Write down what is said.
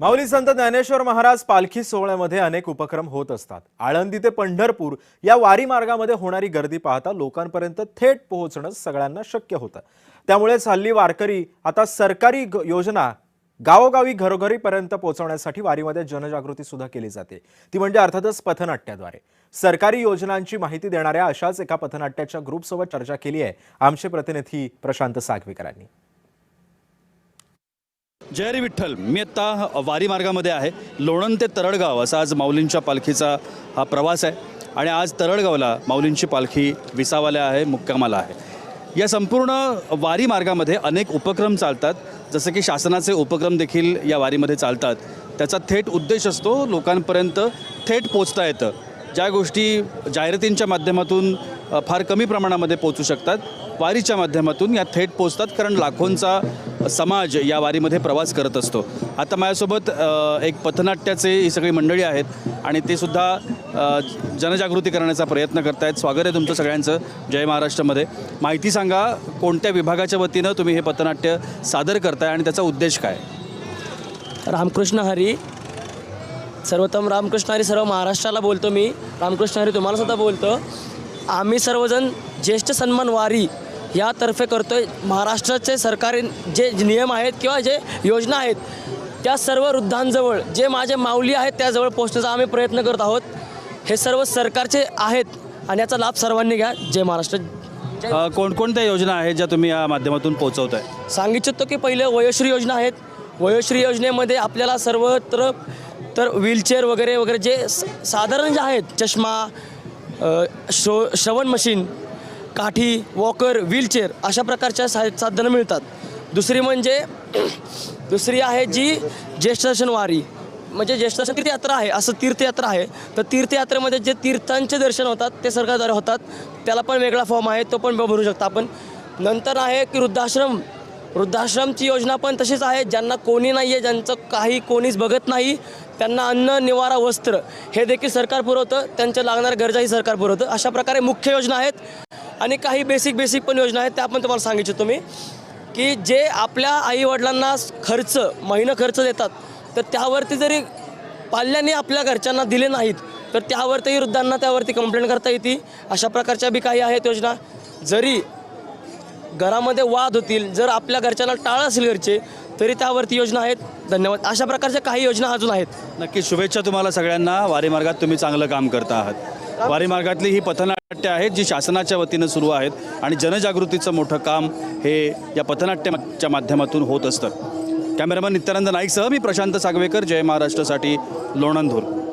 माऊली संत ज्ञानेश्वर महाराज पालखी सोहळ्यामध्ये अनेक उपक्रम होत असतात। आळंदी ते पंढरपूर या वारी मार्गामध्ये होणारी गर्दी पाहता लोकांपर्यंत थेट पोहोचणं सगळ्यांना शक्य होतं। त्यामुळेच हल्ली वारकरी आता सरकारी योजना गावोगावी घरोघरीपर्यंत पोहोचवण्यासाठी वारीमध्ये जनजागृती सुद्धा केली जाते। ती म्हणजे अर्थातच पथनाट्याद्वारे। सरकारी योजनांची माहिती देणाऱ्या अशाच एका पथनाट्याच्या ग्रुपसोबत चर्चा केली आहे आमचे प्रतिनिधी प्रशांत सागवेकरांनी। जय रे विठ्ठल। मी आता वारी मार्गामध्ये आहे। लोणंद ते तरडगाव असा आज माऊलींच्या पालखीचा हा प्रवास आहे आणि आज तरडगावला माऊलींची पालखी विसावाला आहे, मुक्कामाला आहे। या संपूर्ण वारी मार्गामध्ये अनेक उपक्रम चालतात, जसं की शासनाचे उपक्रम देखील या वारीमध्ये चालतात। त्याचा थेट उद्देश असतो लोकांपर्यंत थेट पोहोचता येतं। ज्या गोष्टी जाहिरातींच्या माध्यमातून फार कमी प्रमाणामध्ये पोहोचू शकतात, वारीच्या माध्यमातून या थेट पोहोचतात, कारण लाखोंचा समाज या वारीमध्ये प्रवास करत असतो। आता माझ्यासोबत एक पथनाट्याचे ही सगळी मंडळी आहेत आणि ते सुद्धा जनजागृती करण्याचा प्रयत्न करत आहेत। स्वागत आहे तुमचं सगळ्यांचं जय महाराष्ट्रमध्ये। माहिती सांगा, कोणत्या विभागाच्या वतीनं तुम्ही हे पथनाट्य सादर करताय आणि त्याचा उद्देश काय? रामकृष्ण हरी। सर्वोत्तम रामकृष्ण हरी सर्व महाराष्ट्राला बोलतो मी। रामकृष्ण हरी तुम्हाला सुद्धा बोलतो। आम्ही सर्वजण ज्येष्ठ सन्मान वारी यातर्फे करतोय। महाराष्ट्राचे सरकारी जे नियम आहेत किंवा जे योजना आहेत त्या सर्व वृद्धांजवळ, जे माझे माऊली आहेत त्याजवळ पोहोचण्याचा आम्ही प्रयत्न करत आहोत। हे सर्व सरकारचे आहेत आणि याचा लाभ सर्वांनी घ्या। जय महाराष्ट्र। कोणकोणत्या योजना आहेत ज्या तुम्ही या माध्यमातून पोहोचवताय? सांगू इच्छितो की पहिले वयोश्री योजना आहेत। वयोश्री योजनेमध्ये आपल्याला सर्वत्र तर व्हीलचेअर वगैरे वगैरे जे साधारण जे आहेत, चष्मा, श्रवण मशीन, काठी, वॉकर, व्हीलचेअर अशा प्रकारच्या साधनं मिळतात। दुसरी आहे जी ज्येष्ठ दर्शन वारी, म्हणजे ज्येष्ठ दर्शन तीर्थयात्रा आहे। असं तीर्थयात्रा आहे, तर तीर्थयात्रेमध्ये जे तीर्थांचे दर्शन होतात ते सरकारद्वारे होतात। त्याला पण वेगळा फॉर्म आहे, तो पण भरू शकता आपण। नंतर आहे की वृद्धाश्रमची योजना पण तशीच आहे। ज्यांना कोणी नाही आहे, ज्यांचं काही कोणीच बघत नाही, त्यांना अन्न, निवारा, वस्त्र हे देखील सरकार पुरवतं। त्यांच्या लागणाऱ्या गरजाही सरकार पुरवतं। अशा प्रकारे मुख्य योजना आहेत आणि काही बेसिक पण योजना आहेत, त्या पण तुम्हाला सांगितलं तुम्ही की जे आपल्या आईवडिलांना महिना खर्च देतात, तर त्यावरती जरी पाल्याने आपल्या घरच्यांना दिले नाहीत तर त्यावरती वृद्धांना त्यावरती कंप्लेंट करता येते। अशा प्रकारच्या बी काही आहेत योजना। जरी घरामध्ये वाद होतील, जर आपल्या घरच्यांना टाळ असेल घरचे, तरी त्यावरती योजना आहेत। धन्यवाद। अशा प्रकारच्या काही योजना अजून आहेत। नक्की शुभेच्छा तुम्हाला सगळ्यांना। वारी मार्गात तुम्ही चांगलं काम करता आहात। वारी मार्गातली ही पथनाट्य आहेत जी शासनाच्या वतीनं सुरू आहेत आणि जनजागृतीचं मोठं काम हे या पथनाट्याच्या माध्यमातून होत असतं। कॅमेरामन नित्यानंद नाईकसह मी प्रशांत सागवेकर, जय महाराष्ट्रसाठी लोणंदहून।